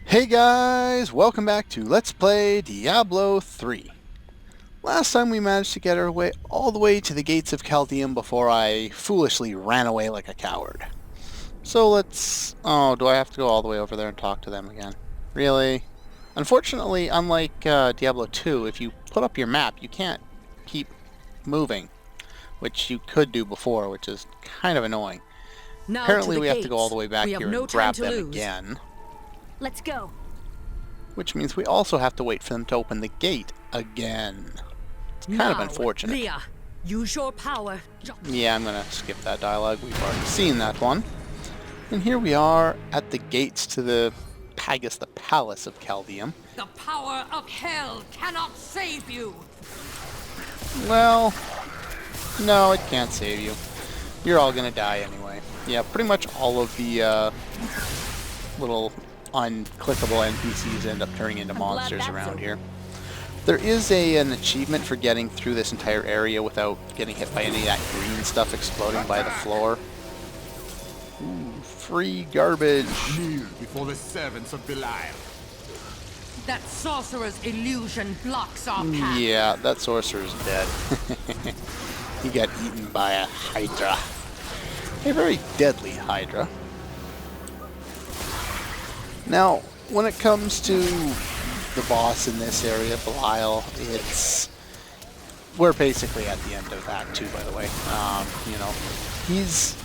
Hey guys, welcome back to Let's Play Diablo 3. Last time we managed to get our way all the way to the gates of Chaldeum before I foolishly ran away like a coward. So let's... Oh, do I have to go all the way over there and talk to them again? Really? Unfortunately, unlike Diablo 2, if you put up your map, you can't keep moving, which you could do before, which is kind of annoying. Now Apparently we have to go all the way back we have here no and grab time to them lose. again. Let's go. Which means we also have to wait for them to open the gate again. It's kind of unfortunate. Leah, use your power. Yeah, I'm gonna skip that dialogue. We've already seen that one. And here we are at the gates to the palace of Chaldeum. The power of hell cannot save you. Well, no, it can't save you. You're all gonna die anyway. Yeah, pretty much all of the little unclickable NPCs end up turning into monsters around here. There is an achievement for getting through this entire area without getting hit by any of that green stuff exploding by the floor. Ooh, free garbage. Kneel before the servants of Belial. That sorcerer's illusion blocks our path. Yeah, that sorcerer's dead. He got eaten by a Hydra. A very deadly Hydra. Now, when it comes to the boss in this area, Belial, we're basically at the end of Act 2, by the way. You know, he's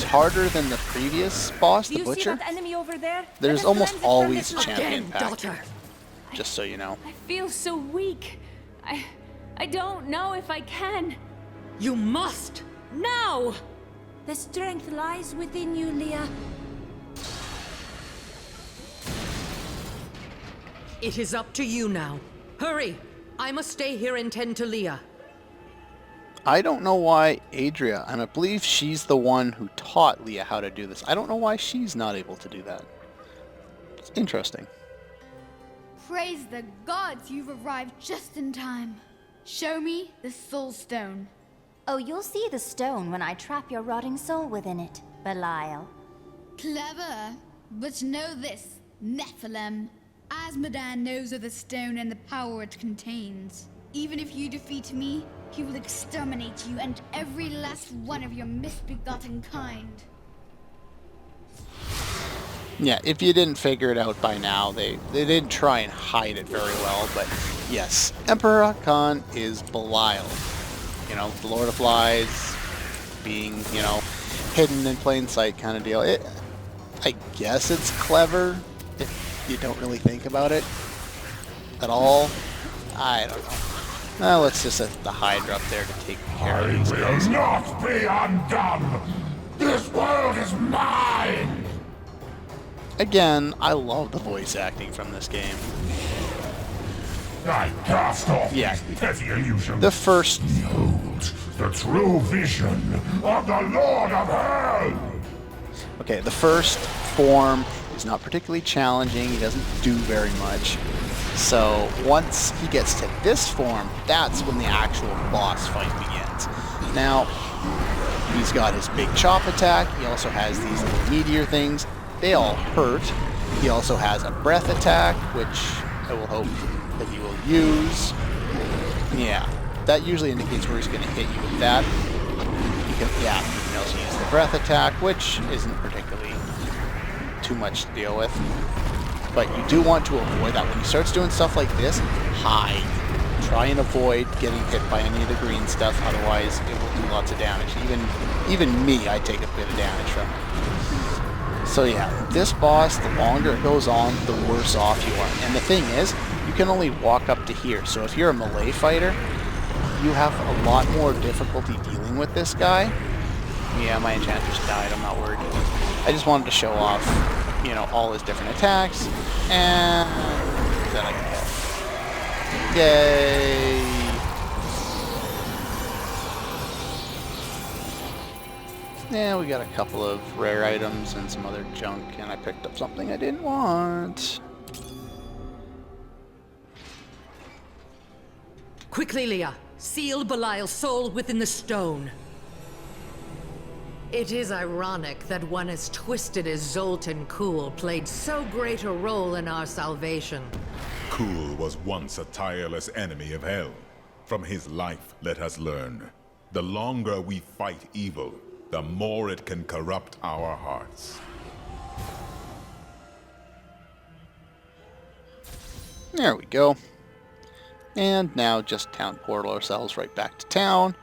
harder than the previous boss, the Butcher. Do you see that enemy over there? There's almost always a champion Again, pack, daughter. just so you know. I feel so weak. I don't know if I can. You must now. The strength lies within you, Leah. It is up to you now. Hurry! I must stay here and tend to Leah. I don't know why Adria, and I believe she's the one who taught Leah how to do this. I don't know why she's not able to do that. It's interesting. Praise the gods, you've arrived just in time. Show me the soul stone. Oh, you'll see the stone when I trap your rotting soul within it, Belial. Clever, but know this, Nephilim. Azmodan knows of the stone and the power it contains. Even if you defeat me, he will exterminate you and every last one of your misbegotten kind. Yeah, if you didn't figure it out by now, they didn't try and hide it very well, but yes, Emperor Hakan is Belial. You know, the Lord of Lies, being, you know, hidden in plain sight kind of deal. I guess it's clever if you don't really think about it at all. I don't know. Well, let's just set the Hydra up there to take care of these guys. I will not be undone! This world is mine! Again, I love the voice acting from this game. I cast off Yeah. these petty illusions. The first... Behold the true vision of the Lord of Hell! Okay, the first form is not particularly challenging. He doesn't do very much. So once he gets to this form, that's when the actual boss fight begins. Now, he's got his big chop attack. He also has these little meteor things. They all hurt. He also has a breath attack, which I will hope that he will use. Yeah, that usually indicates where he's going to hit you with that. You can also use the breath attack, which isn't particularly too much to deal with. But you do want to avoid that. When he starts doing stuff like this, hide. Try and avoid getting hit by any of the green stuff, otherwise it will do lots of damage. Even me, I take a bit of damage from it. So yeah, this boss, the longer it goes on, the worse off you are. And the thing is, you can only walk up to here. So if you're a melee fighter, you have a lot more difficulty dealing with this guy. Yeah, my enchantress died, I'm not worried. I just wanted to show off, you know, all his different attacks, and then I can hit. Yay! Yeah, we got a couple of rare items and some other junk, and I picked up something I didn't want. Quickly, Leah. Seal Belial's soul within the stone. It is ironic that one as twisted as Zoltan Kuhl played so great a role in our salvation. Kuhl was once a tireless enemy of hell. From his life, let us learn. The longer we fight evil, the more it can corrupt our hearts. There we go. And now just town portal ourselves right back to town.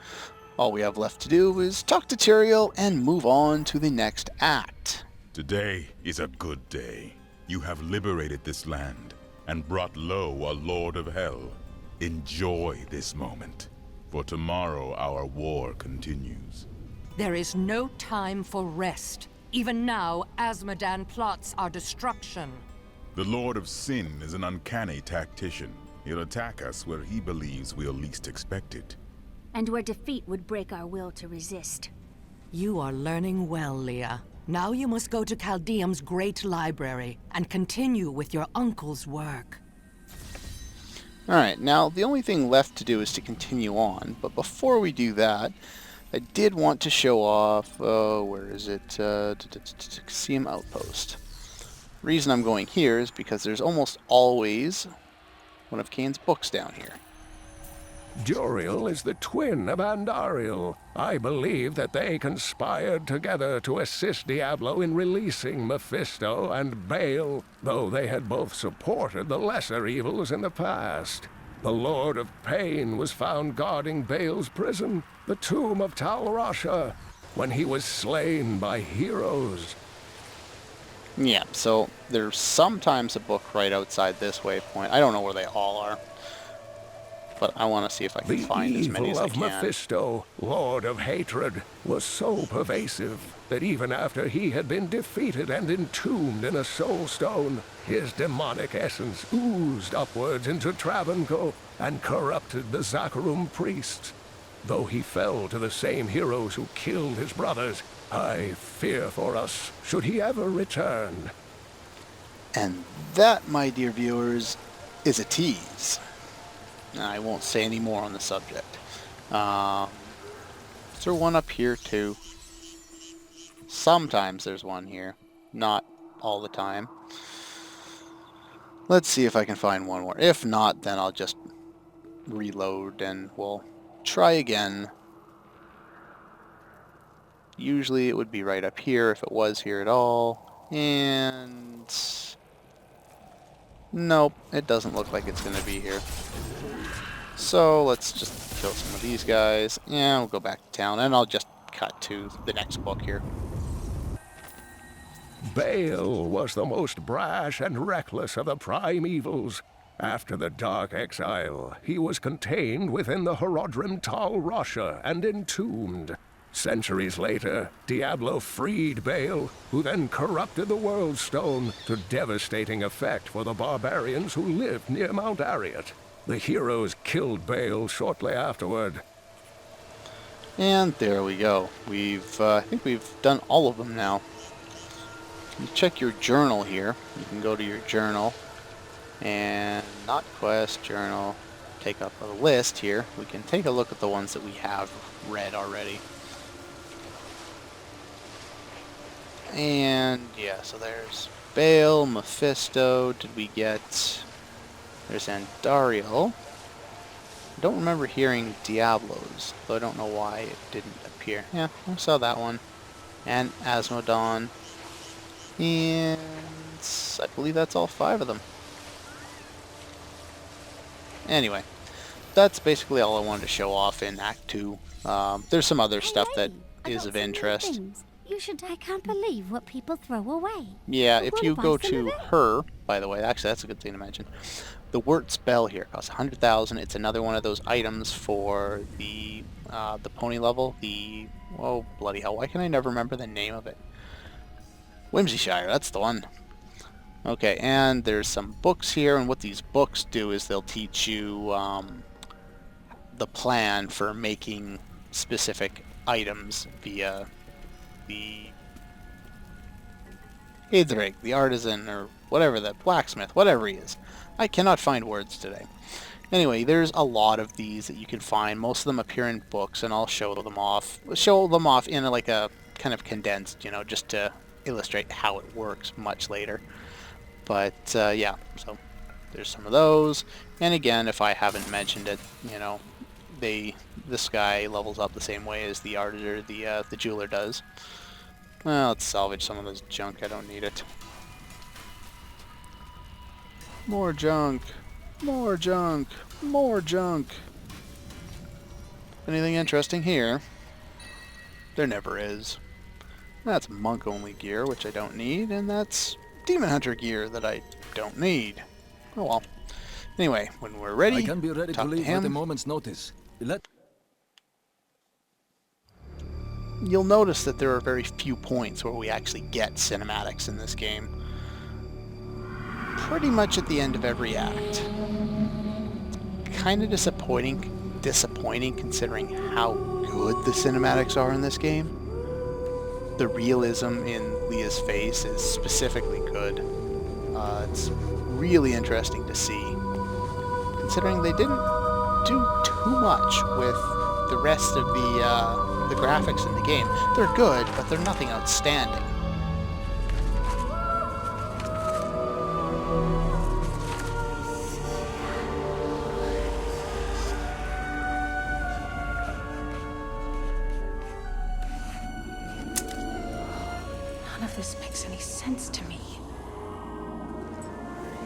All we have left to do is talk to Tyrael and move on to the next act. Today is a good day. You have liberated this land and brought low a lord of hell. Enjoy this moment, for tomorrow our war continues. There is no time for rest. Even now, Azmodan plots our destruction. The Lord of Sin is an uncanny tactician. He'll attack us where he believes we'll least expect it. And where defeat would break our will to resist. You are learning well, Leah. Now you must go to Caldeum's great library and continue with your uncle's work. Alright, now the only thing left to do is to continue on, but before we do that, I did want to show off, where is it, Caesium Outpost. The reason I'm going here is because there's almost always one of Kane's books down here. Duriel is the twin of Andariel. I believe that they conspired together to assist Diablo in releasing Mephisto and Baal, though they had both supported the lesser evils in the past. The Lord of Pain was found guarding Baal's prison, the tomb of Tal Rasha, when he was slain by heroes. Yeah, so there's sometimes a book right outside this waypoint. I don't know where they all are, but I want to see if I can find as many as I can. The evil of Mephisto, Lord of Hatred, was so pervasive that even after he had been defeated and entombed in a soul stone, his demonic essence oozed upwards into Travancore and corrupted the Zakharum priests. Though he fell to the same heroes who killed his brothers, I fear for us, should he ever return. And that, my dear viewers, is a tease. I won't say any more on the subject. Is there one up here too? Sometimes there's one here. Not all the time. Let's see if I can find one more. If not, then I'll just reload and we'll try again. Usually it would be right up here if it was here at all. And nope, it doesn't look like it's going to be here. So let's just kill some of these guys and we'll go back to town and I'll just cut to the next book here. Baal was the most brash and reckless of the prime evils. After the Dark Exile, he was contained within the Horodrim Tal Rasha and entombed. Centuries later, Diablo freed Baal, who then corrupted the World Stone to devastating effect for the barbarians who lived near Mount Ariat. The heroes killed Baal shortly afterward. And there we go. I think we've done all of them now. You check your journal here. You can go to your journal and not quest journal. Take up a list here. We can take a look at the ones that we have read already. And yeah, so there's Baal, Mephisto. Did we get? There's Andariel. I don't remember hearing Diablo's, though I don't know why it didn't appear. Yeah, I saw that one. And Azmodan. And I believe that's all 5 of them. Anyway, that's basically all I wanted to show off in Act 2. There's some other stuff that is of interest. I can't believe what people throw away. Yeah, if you go to her, by the way, actually that's a good thing to mention. The Wort spell here costs 100,000. It's another one of those items for the pony level. Oh bloody hell! Why can I never remember the name of it? Whimsyshire, that's the one. Okay, and there's some books here, and what these books do is they'll teach you the plan for making specific items via the Idrig, the artisan, or whatever, the blacksmith, whatever he is. I cannot find words today. Anyway, there's a lot of these that you can find. Most of them appear in books, and I'll show them off. Show them off in like a kind of condensed, you know, just to illustrate how it works much later. But yeah, so there's some of those. And again, if I haven't mentioned it, you know, this guy levels up the same way as the artisan, the jeweler does. Well, let's salvage some of this junk. I don't need it. More junk. More junk. More junk. Anything interesting here? There never is. That's monk-only gear, which I don't need, and that's demon hunter gear that I don't need. Oh well. Anyway, when we're ready, I can be ready to talk to leave him. at a moment's notice. You'll notice that there are very few points where we actually get cinematics in this game. Pretty much at the end of every act. Kind of disappointing considering how good the cinematics are in this game. The realism in Leah's face is specifically good. It's really interesting to see, considering they didn't do too much with the rest of the graphics in the game. They're good, but they're nothing outstanding. None of this makes any sense to me.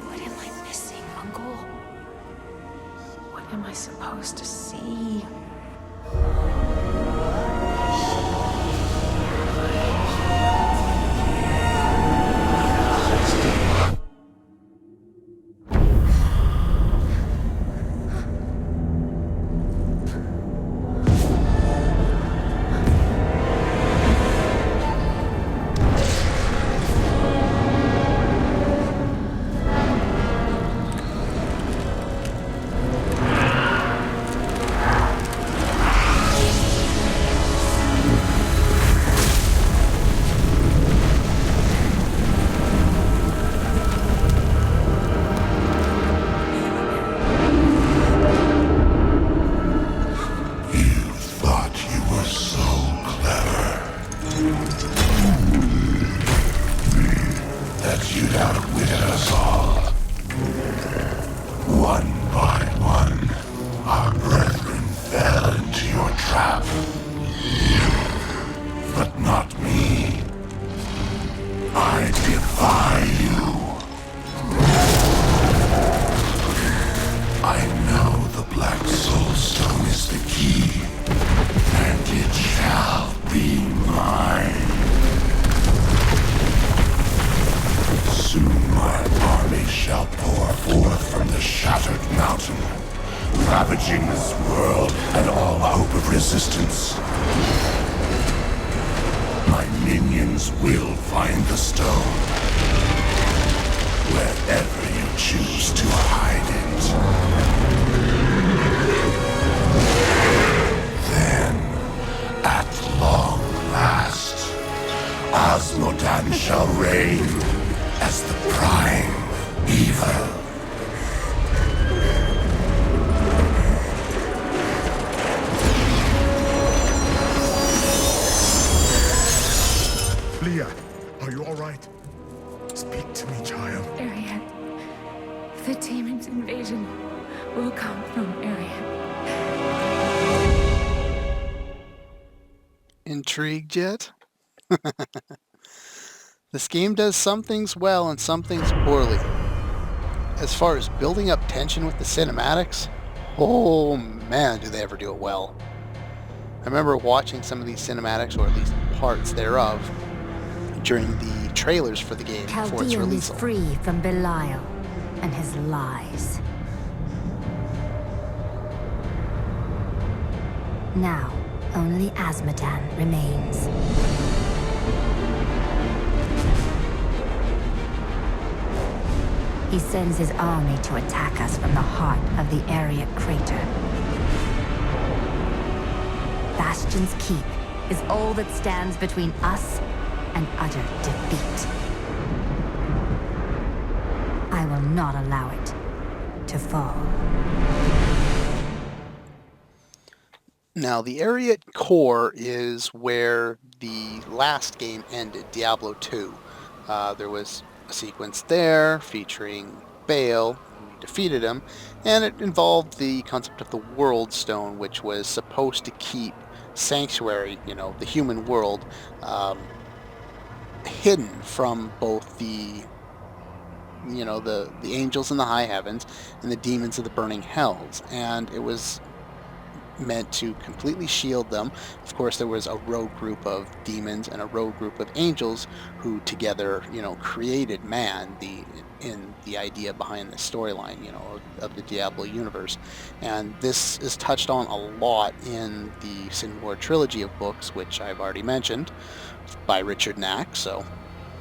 What am I missing, Uncle? What am I supposed to see? Ravaging this world and all hope of resistance. My minions will find the stone, wherever you choose to hide it. Then, at long last, Azmodan shall reign as the prime evil. Leah, are you all right? Speak to me, child. Arian. The demon's invasion will come from Arian. Intrigued yet? This game does some things well and some things poorly. As far as building up tension with the cinematics, oh man, do they ever do it well. I remember watching some of these cinematics, or at least parts thereof, during the trailers for the game before its Chaldean release. is free from Belial and his lies. Now, only Azmodan remains. He sends his army to attack us from the heart of the area crater. Bastion's keep is all that stands between us and utter defeat. I will not allow it to fall. Now, the area core is where the last game ended, Diablo 2. There was a sequence there featuring Bale, who defeated him, and it involved the concept of the World Stone, which was supposed to keep Sanctuary, the human world, hidden from both the angels in the high heavens and the demons of the burning hells. And it was meant to completely shield them. Of course, there was a rogue group of demons and a rogue group of angels who together, created man, the idea behind the storyline, of the Diablo universe. And this is touched on a lot in the Sin War trilogy of books, which I've already mentioned, by Richard Knack. So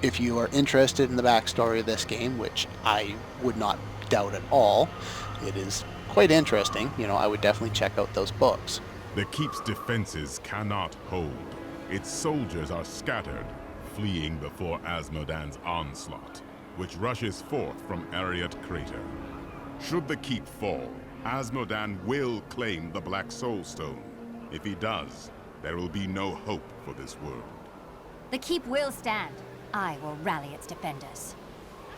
if you are interested in the backstory of this game, which I would not doubt at all, it is quite interesting. I would definitely check out those books. The keep's defenses cannot hold. Its soldiers are scattered, fleeing before Azmodan's onslaught, which rushes forth from Ariat Crater. Should the keep fall, Azmodan will claim the Black Soul Stone. If he does, there will be no hope for this world. The keep will stand. I will rally its defenders.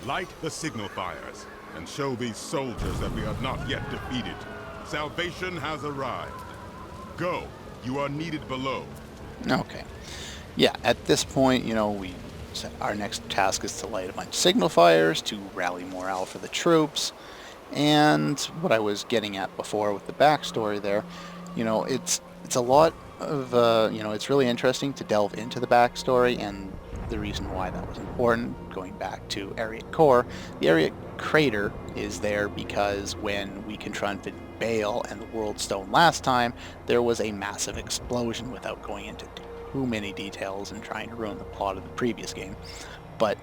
Light the signal fires, and show these soldiers that we are not yet defeated. Salvation has arrived. Go. You are needed below. Okay. Yeah, at this point, our next task is to light a bunch of signal fires to rally morale for the troops. And what I was getting at before with the backstory there, it's a lot of, it's really interesting to delve into the backstory and the reason why that was important, going back to Ariat Core. The Ariat Crater is there because when we confronted Bale and the World Stone last time, there was a massive explosion, without going into too many details and trying to ruin the plot of the previous game. But,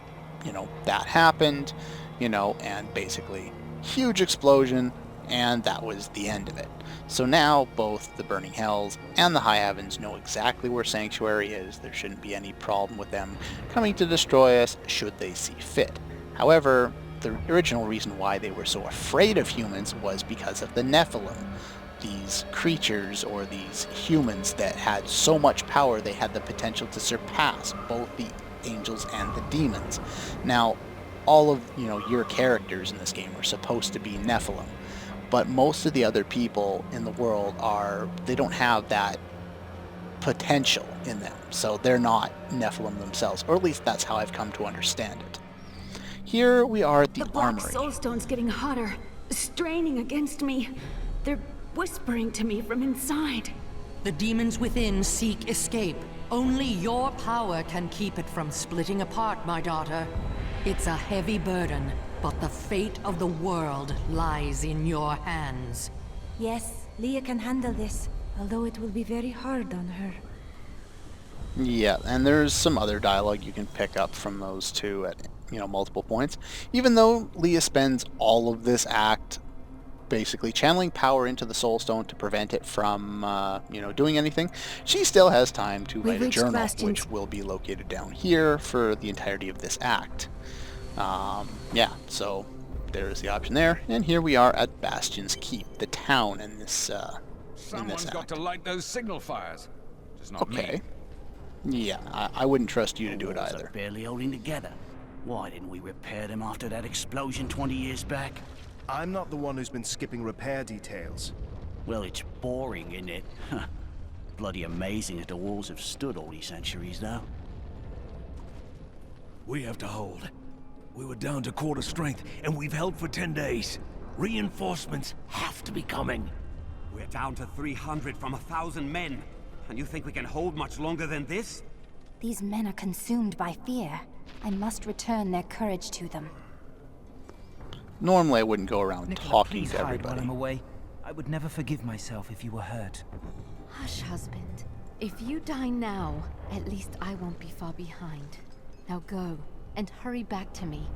that happened, and basically huge explosion, and that was the end of it. So now both the Burning Hells and the High Heavens know exactly where Sanctuary is. There shouldn't be any problem with them coming to destroy us should they see fit. However, the original reason why they were so afraid of humans was because of the Nephilim. These creatures, or these humans that had so much power they had the potential to surpass both the angels and the demons. Now, all of your characters in this game are supposed to be Nephilim, but most of the other people in the world they don't have that potential in them, so they're not Nephilim themselves, or at least that's how I've come to understand it. Here we are at the Black armory. Soulstone's getting hotter, straining against me. They're whispering to me from inside. The demons within seek escape. Only your power can keep it from splitting apart, my daughter. It's a heavy burden, but the fate of the world lies in your hands. Yes, Leah can handle this, although it will be very hard on her. Yeah, and there's some other dialogue you can pick up from those two at multiple points. Even though Leah spends all of this act basically channeling power into the Soul Stone to prevent it from doing anything, she still has time to write a journal, which will be located down here for the entirety of this act. Yeah, so there's the option there, and here we are at Bastion's Keep, the town in this Someone's got to light those signal fires. It's not okay. me. Yeah, I wouldn't trust you to do it either. Are barely holding together. Why didn't we repair them after that explosion 20 years back? I'm not the one who's been skipping repair details. Well, it's boring, isn't it? Bloody amazing that the walls have stood all these centuries, though. We have to hold. We were down to quarter strength, and we've held for 10 days. Reinforcements have to be coming. We're down to 300 from 1,000 men. And you think we can hold much longer than this? These men are consumed by fear. I must return their courage to them. Normally I wouldn't go around talking please to hide everybody. while I'm away. I would never forgive myself if you were hurt. Hush, husband. If you die now, at least I won't be far behind. Now go, and hurry back to me.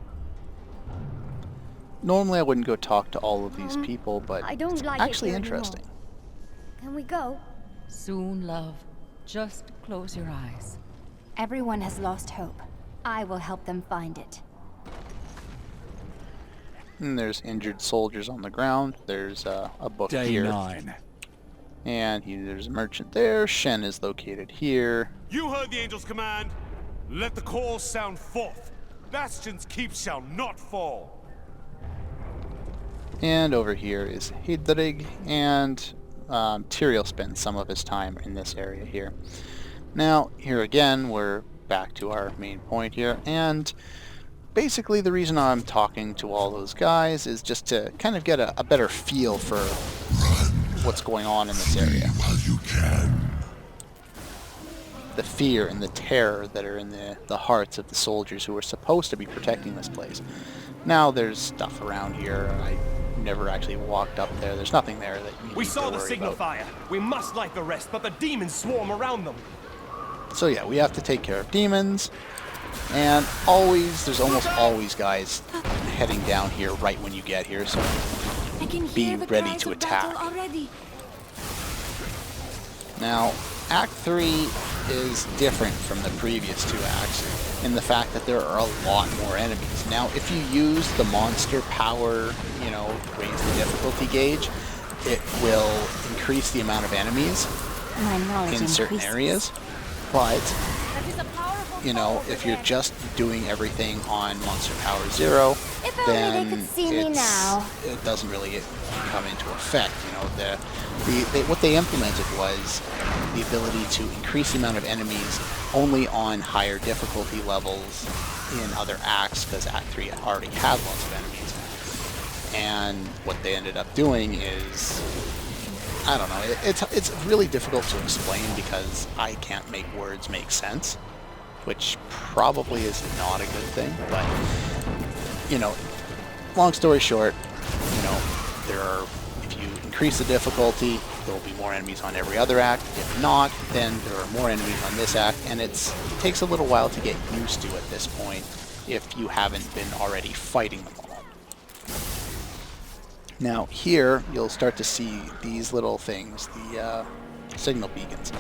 Normally I wouldn't go talk to all of these people, but I don't it's like actually it here interesting. Can we go? Soon, love. Just close your eyes. Everyone has lost hope. I will help them find it. And there's injured soldiers on the ground. There's a book Day here. 9. And there's a merchant there. Shen is located here. You heard the angel's command. Let the call sound forth. Bastion's keep shall not fall. And over here is Hidrig, and Tyrael spends some of his time in this area here. Now, here again, we're back to our main point here, and basically the reason I'm talking to all those guys is just to kind of get a better feel for what's going on in this area. The fear and the terror that are in the hearts of the soldiers who are supposed to be protecting this place. Now, there's stuff around here. I never actually walked up there. There's nothing there that you We need saw to the worry signal about. fire. We must light the rest, but the demons swarm around them. So yeah, we have to take care of demons, and there's almost always guys heading down here right when you get here, so be ready to attack. Now, Act 3 is different from the previous two acts in the fact that there are a lot more enemies. Now, if you use the monster power, raise the difficulty gauge, it will increase the amount of enemies in certain areas. But, if you're just doing everything on Monster Power 0, then it doesn't really come into effect. What they implemented was the ability to increase the amount of enemies only on higher difficulty levels in other acts, because Act 3 already had lots of enemies. And what they ended up doing is, I don't know, it's really difficult to explain because I can't make words make sense, which probably is not a good thing, but, long story short, if you increase the difficulty, there will be more enemies on every other act. If not, then there are more enemies on this act, and it takes a little while to get used to at this point if you haven't been already fighting them all. Now here, you'll start to see these little things, the signal beacons.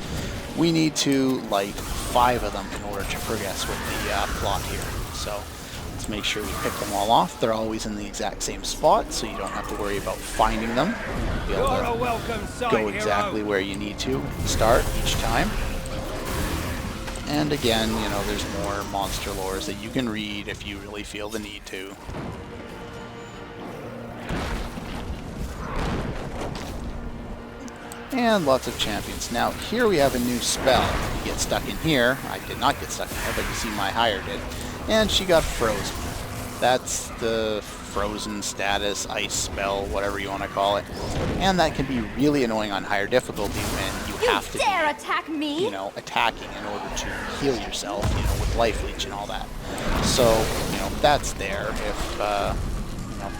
We need to light 5 of them in order to progress with the plot here. So let's make sure we pick them all off. They're always in the exact same spot, so you don't have to worry about finding them. You'll be able to go exactly where you need to start each time. And again, there's more monster lores that you can read if you really feel the need to. And lots of champions. Now, here we have a new spell. You get stuck in here. I did not get stuck in here, but you see my hire did. And she got frozen. That's the frozen status, ice spell, whatever you want to call it. And that can be really annoying on higher difficulty when you have to dare attack me? Attacking in order to heal yourself, with life leech and all that. So, that's there. If,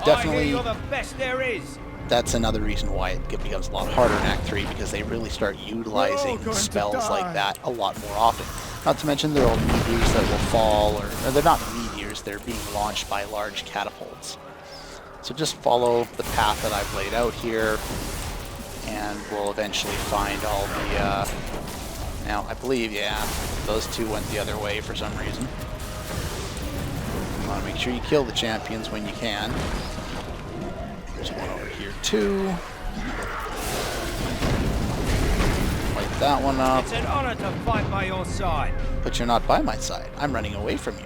definitely... I hear you're the best there is. That's another reason why it becomes a lot harder in Act 3, because they really start utilizing spells like that a lot more often. Not to mention there are meteors that will fall, or they're not meteors, they're being launched by large catapults. So just follow the path that I've laid out here, and we'll eventually find all the... now, I believe, yeah, those two went the other way for some reason. You want to make sure you kill the champions when you can. There's one over here too. Light that one up. It's an honor to fight by your side. But you're not by my side. I'm running away from you.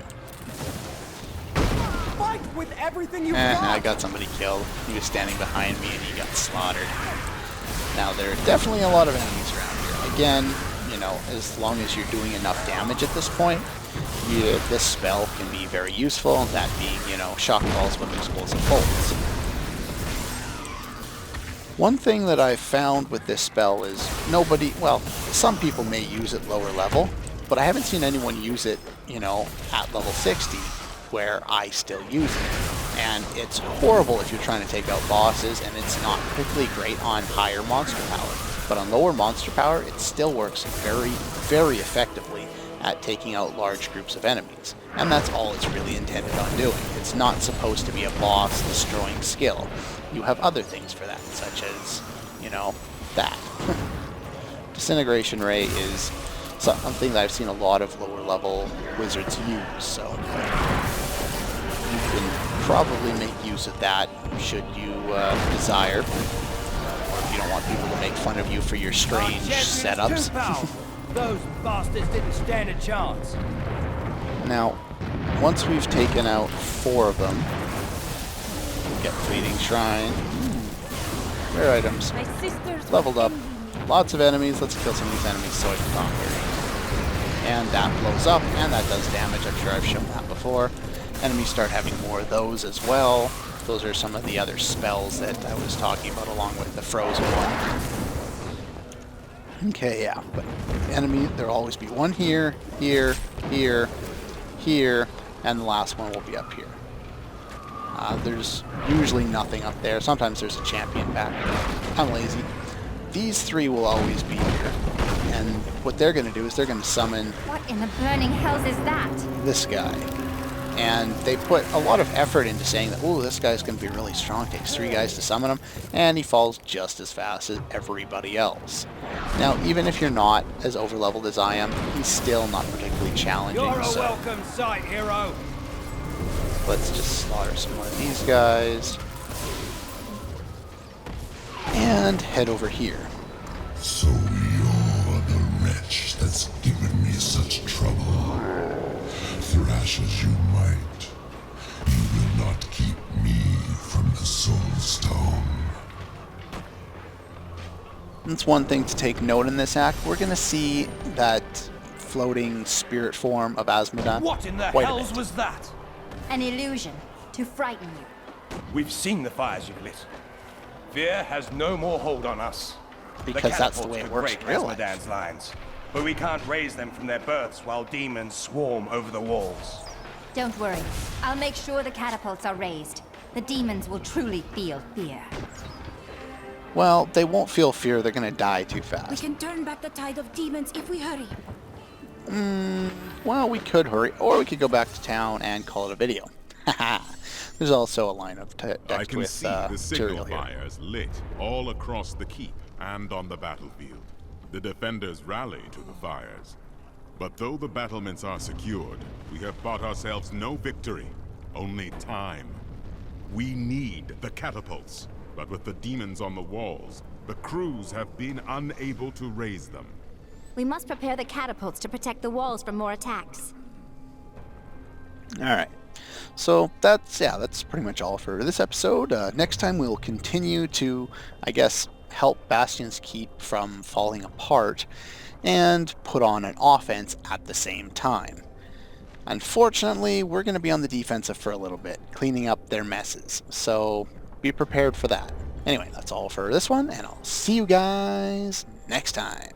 Fight with everything you've got. I got somebody killed. He was standing behind me and he got slaughtered. Now there are definitely a lot of enemies around here. Again, as long as you're doing enough damage at this point, this spell can be very useful. That being, shock balls with explosive bolts. One thing that I've found with this spell is some people may use it lower level, but I haven't seen anyone use it, at level 60, where I still use it. And it's horrible if you're trying to take out bosses, and it's not particularly great on higher monster power. But on lower monster power, it still works very, very effectively at taking out large groups of enemies. And that's all it's really intended on doing. It's not supposed to be a boss destroying skill. You have other things for that, such as, that. Disintegration Ray is something that I've seen a lot of lower level wizards use, so you can probably make use of that should you desire. Or if You don't want people to make fun of you for your strange setups. Those bastards didn't stand a chance. Now, once we've taken out 4 of them, get Fleeting Shrine. Rare items. My sisters Leveled up. Lots of enemies. Let's kill some of these enemies so I can conquer. And that blows up, and that does damage. I'm sure I've shown that before. Enemies start having more of those as well. Those are some of the other spells that I was talking about along with the frozen one. Okay, yeah, but enemy, there'll always be one here, here, here, here, and the last one will be up here. There's usually nothing up there. Sometimes there's a champion back there. I'm lazy. These 3 will always be here. And what they're going to do is they're going to summon... What in the burning hells is that? This guy. And they put a lot of effort into saying that, oh, this guy's going to be really strong. It takes 3 guys to summon him. And he falls just as fast as everybody else. Now, even if you're not as over-leveled as I am, he's still not particularly challenging. You're a welcome sight, hero. Let's just slaughter some more of these guys. And head over here. So you're the wretch that's given me such trouble. Thrash as you might, you will not keep me from the Soul Stone. That's one thing to take note in this act. We're going to see that floating spirit form of Azmodan. What in the hells was that? An illusion to frighten you. We've seen the fires you've lit. Fear has no more hold on us. Because that's the way it works in real life. Azmodan's lines, but we can't raise them from their berths while demons swarm over the walls. Don't worry. I'll make sure the catapults are raised. The demons will truly feel fear. Well, they won't feel fear. They're going to die too We fast. can turn back the tide of demons if we hurry. Well, we could hurry, or we could go back to town and call it a video. There's also a line of text I can with see the signal material here. fires lit all across the keep and on the battlefield. The defenders rally to the fires. But though the battlements are secured, we have bought ourselves no victory, only time. We need the catapults, but with the demons on the walls, the crews have been unable to raise them. We must prepare the catapults to protect the walls from more attacks. Alright, so that's pretty much all for this episode. Next time we'll continue to, I guess, help Bastion's keep from falling apart and put on an offense at the same time. Unfortunately, we're going to be on the defensive for a little bit, cleaning up their messes, so be prepared for that. Anyway, that's all for this one, and I'll see you guys next time.